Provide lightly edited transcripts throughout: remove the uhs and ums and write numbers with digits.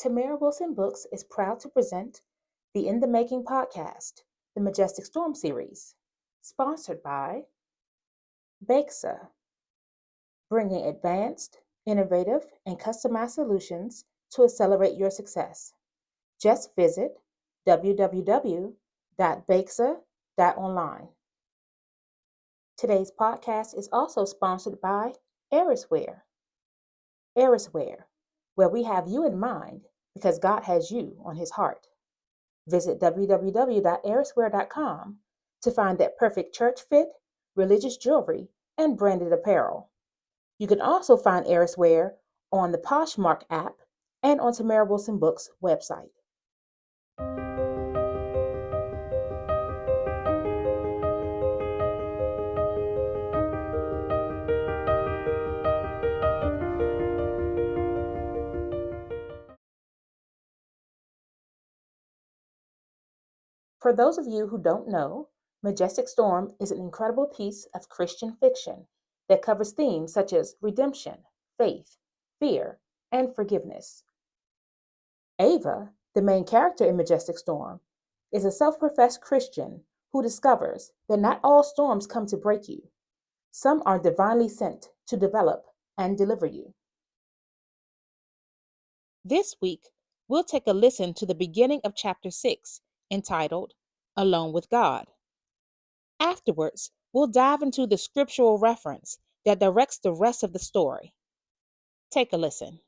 Tamara Wilson Books is proud to present the In the Making podcast, the Majestic Storm series, sponsored by Bakesa, bringing advanced, innovative, and customized solutions to accelerate your success. Just visit www.bakesa.online. Today's podcast is also sponsored by Erisware. Erisware, where we have you in mind because God has you on his heart. Visit www.erisware.com to find that perfect church fit, religious jewelry, and branded apparel. You can also find Erisware on the Poshmark app and on Tamara Wilson Books' website. For those of you who don't know, Majestic Storm is an incredible piece of Christian fiction that covers themes such as redemption, faith, fear, and forgiveness. Ava, the main character in Majestic Storm, is a self-professed Christian who discovers that not all storms come to break you. Some are divinely sent to develop and deliver you. This week, we'll take a listen to the beginning of Chapter 6, entitled Alone with God. Afterwards, we'll dive into the scriptural reference that directs the rest of the story. Take a listen.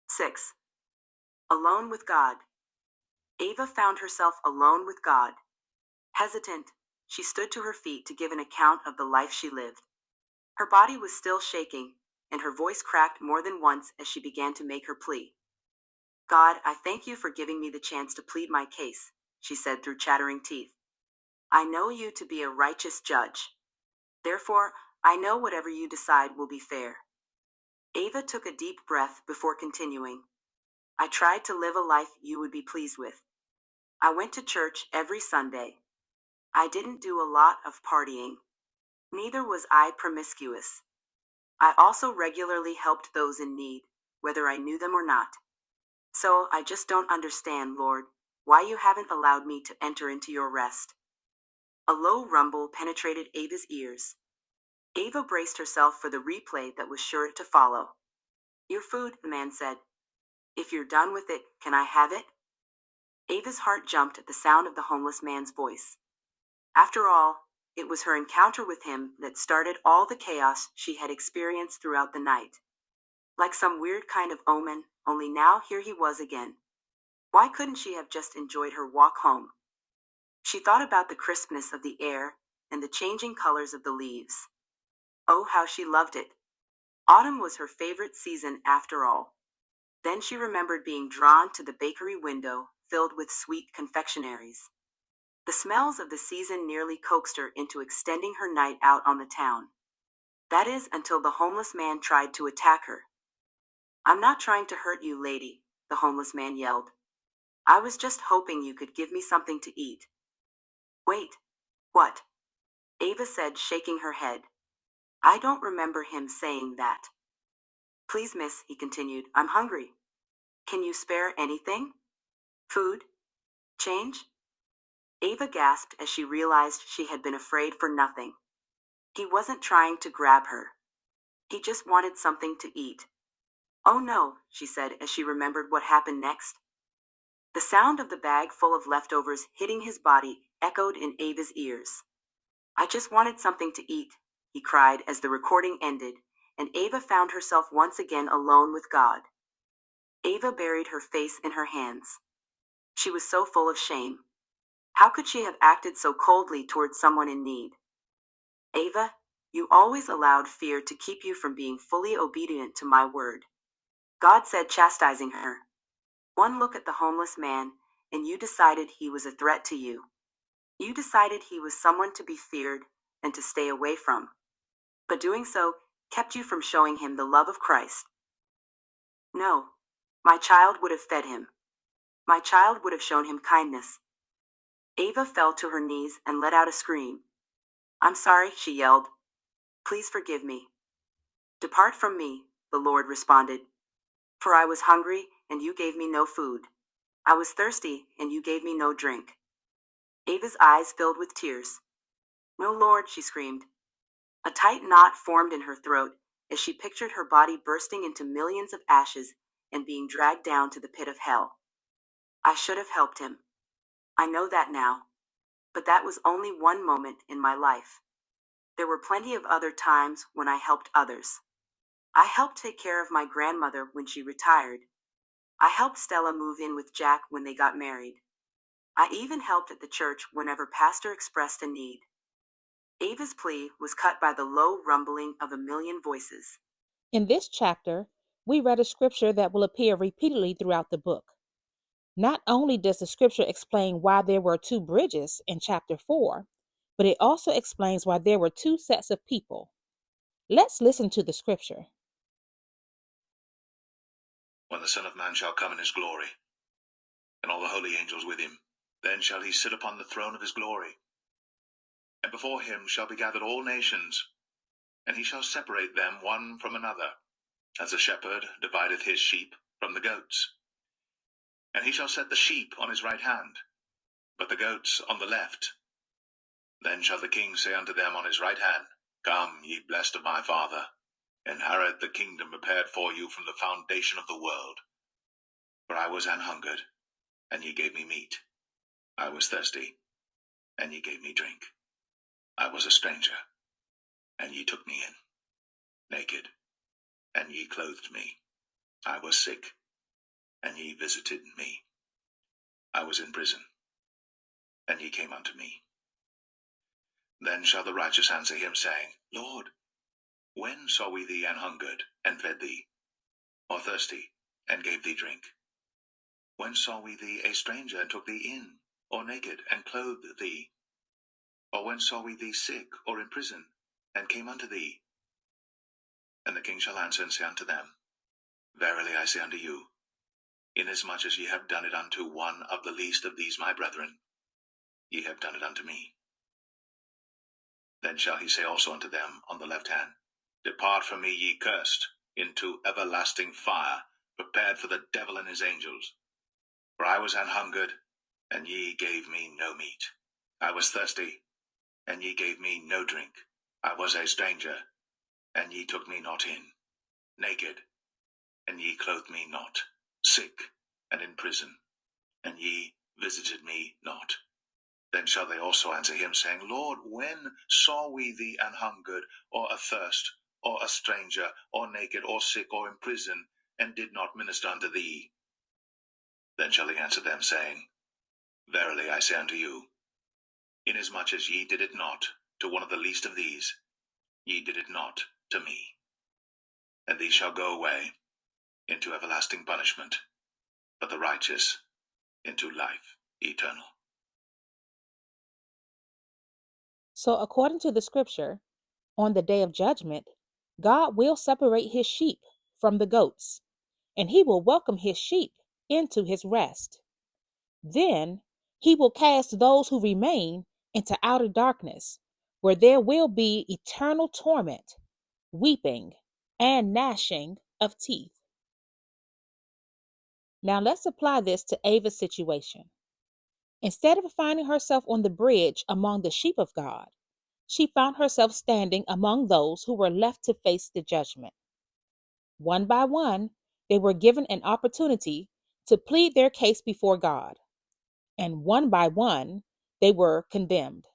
6. Alone with God. Ava found herself alone with God. Hesitant, she stood to her feet to give an account of the life she lived. Her body was still shaking, and her voice cracked more than once as she began to make her plea. God, I thank you for giving me the chance to plead my case, she said through chattering teeth. I know you to be a righteous judge. Therefore, I know whatever you decide will be fair. Ava took a deep breath before continuing. I tried to live a life you would be pleased with. I went to church every Sunday. I didn't do a lot of partying. Neither was I promiscuous. I also regularly helped those in need, whether I knew them or not. So I just don't understand, Lord, why you haven't allowed me to enter into your rest. A low rumble penetrated Ava's ears. Ava braced herself for the replay that was sure to follow. Your food, the man said. If you're done with it, can I have it? Ava's heart jumped at the sound of the homeless man's voice. After all, it was her encounter with him that started all the chaos she had experienced throughout the night. Like some weird kind of omen, only now here he was again. Why couldn't she have just enjoyed her walk home? She thought about the crispness of the air and the changing colors of the leaves. Oh, how she loved it. Autumn was her favorite season after all. Then she remembered being drawn to the bakery window filled with sweet confectionaries. The smells of the season nearly coaxed her into extending her night out on the town. That is, until the homeless man tried to attack her. I'm not trying to hurt you, lady, the homeless man yelled. I was just hoping you could give me something to eat. Wait, what? Ava said, shaking her head. I don't remember him saying that. Please, miss, he continued, I'm hungry. Can you spare anything? Food? Change? Ava gasped as she realized she had been afraid for nothing. He wasn't trying to grab her. He just wanted something to eat. Oh no, she said as she remembered what happened next. The sound of the bag full of leftovers hitting his body echoed in Ava's ears. I just wanted something to eat, he cried as the recording ended, and Ava found herself once again alone with God. Ava buried her face in her hands. She was so full of shame. How could she have acted so coldly towards someone in need? Ava, you always allowed fear to keep you from being fully obedient to my word. God said, chastising her. One look at the homeless man, and you decided he was a threat to you. You decided he was someone to be feared and to stay away from. But doing so kept you from showing him the love of Christ. No, my child would have fed him. My child would have shown him kindness. Ava fell to her knees and let out a scream. I'm sorry, she yelled. Please forgive me. Depart from me, the Lord responded. For I was hungry, and you gave me no food. I was thirsty, and you gave me no drink. Ava's eyes filled with tears. No, Lord, she screamed. A tight knot formed in her throat as she pictured her body bursting into millions of ashes and being dragged down to the pit of hell. I should have helped him. I know that now. But that was only one moment in my life. There were plenty of other times when I helped others. I helped take care of my grandmother when she retired. I helped Stella move in with Jack when they got married. I even helped at the church whenever Pastor expressed a need. Ava's plea was cut by the low rumbling of a million voices. In this chapter, we read a scripture that will appear repeatedly throughout the book. Not only does the scripture explain why there were two bridges in chapter 4, but it also explains why there were two sets of people. Let's listen to the scripture. When the Son of Man shall come in his glory, and all the holy angels with him, then shall he sit upon the throne of his glory. And before him shall be gathered all nations, and he shall separate them one from another, as a shepherd divideth his sheep from the goats. And he shall set the sheep on his right hand, but the goats on the left. Then shall the king say unto them on his right hand, Come, ye blessed of my Father, inherit the kingdom prepared for you from the foundation of the world. For I was an hungered, and ye gave me meat. I was thirsty, and ye gave me drink. I was a stranger, and ye took me in. Naked, and ye clothed me. I was sick, and ye visited me. I was in prison, and ye came unto me. Then shall the righteous answer him, saying, Lord, when saw we thee an hungered, and fed thee, or thirsty, and gave thee drink? When saw we thee a stranger, and took thee in, or naked, and clothed thee? Or when saw we thee sick, or in prison, and came unto thee? And the king shall answer and say unto them, Verily I say unto you, inasmuch as ye have done it unto one of the least of these my brethren, ye have done it unto me. Then shall he say also unto them on the left hand, Depart from me, ye cursed, into everlasting fire, prepared for the devil and his angels. For I was an hungered, and ye gave me no meat. I was thirsty, and ye gave me no drink. I was a stranger, and ye took me not in. Naked, and ye clothed me not. Sick, and in prison, and ye visited me not. Then shall they also answer him, saying, Lord, when saw we thee an hungered, or athirst, or a stranger, or naked, or sick, or in prison, and did not minister unto thee? Then shall he answer them, saying, Verily I say unto you, inasmuch as ye did it not to one of the least of these, ye did it not to me. And these shall go away into everlasting punishment, but the righteous into life eternal. So according to the scripture, on the day of judgment, God will separate his sheep from the goats, and he will welcome his sheep into his rest. Then he will cast those who remain into outer darkness, where there will be eternal torment, weeping, and gnashing of teeth. Now let's apply this to Ava's situation. Instead of finding herself on the bridge among the sheep of God, she found herself standing among those who were left to face the judgment. One by one, they were given an opportunity to plead their case before God, and one by one, they were condemned.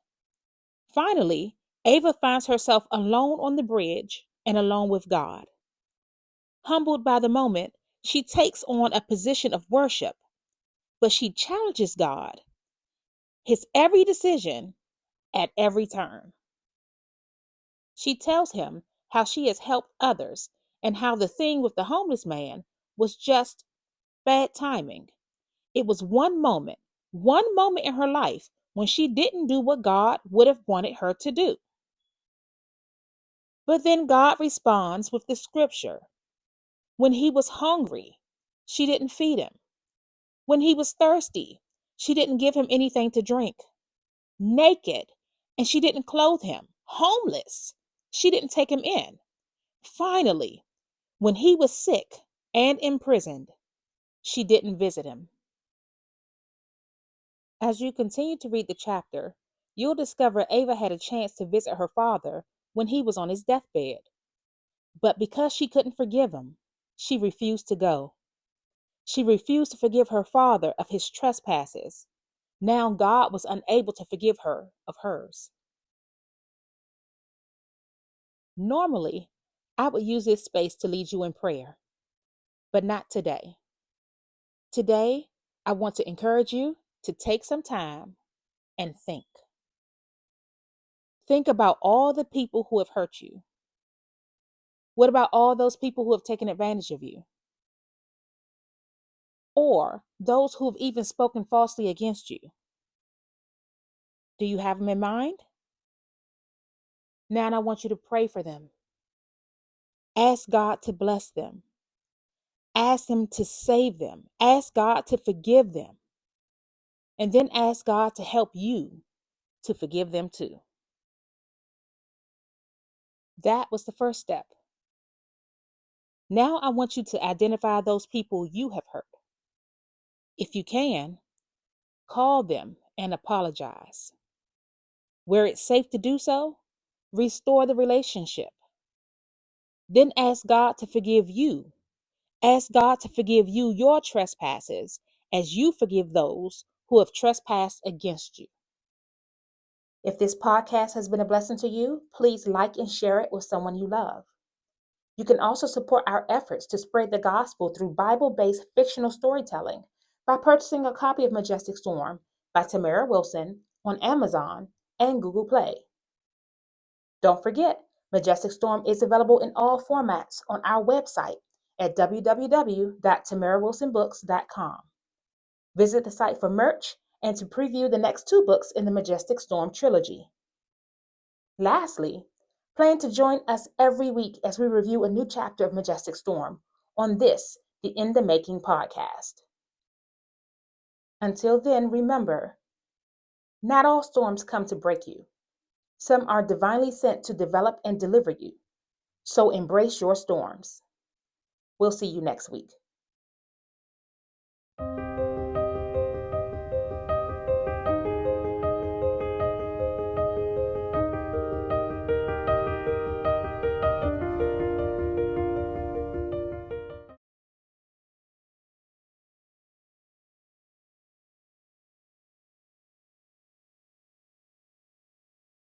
Finally, Ava finds herself alone on the bridge and alone with God. Humbled by the moment, she takes on a position of worship, but she challenges God, his every decision at every turn. She tells him how she has helped others and how the thing with the homeless man was just bad timing. It was one moment in her life when she didn't do what God would have wanted her to do. But then God responds with the scripture. When he was hungry, she didn't feed him. When he was thirsty, she didn't give him anything to drink. Naked, and she didn't clothe him. Homeless, she didn't take him in. Finally, When he was sick and imprisoned, she didn't visit him. As you continue to read the chapter, you'll discover Ava had a chance to visit her father when he was on his deathbed. But because she couldn't forgive him, she refused to go. She refused to forgive her father of his trespasses. Now God was unable to forgive her of hers. Normally, I would use this space to lead you in prayer, but not today. Today, I want to encourage you to take some time and think. Think about all the people who have hurt you. What about all those people who have taken advantage of you? Or those who have even spoken falsely against you? Do you have them in mind? Now I want you to pray for them. Ask God to bless them. Ask Him to save them. Ask God to forgive them. And then ask God to help you to forgive them too. That was the first step. Now I want you to identify those people you have hurt. If you can, call them and apologize. Where it's safe to do so, restore the relationship. Then ask God to forgive you. Ask God to forgive you your trespasses as you forgive those who have trespassed against you. If this podcast has been a blessing to you, please like and share it with someone you love. You can also support our efforts to spread the gospel through Bible-based fictional storytelling by purchasing a copy of Majestic Storm by Tamara Wilson on Amazon and Google Play. Don't forget, Majestic Storm is available in all formats on our website at www.tamarawilsonbooks.com. Visit the site for merch and to preview the next 2 books in the Majestic Storm trilogy. Lastly, plan to join us every week as we review a new chapter of Majestic Storm on this, the In the Making podcast. Until then, remember, not all storms come to break you. Some are divinely sent to develop and deliver you. So embrace your storms. We'll see you next week.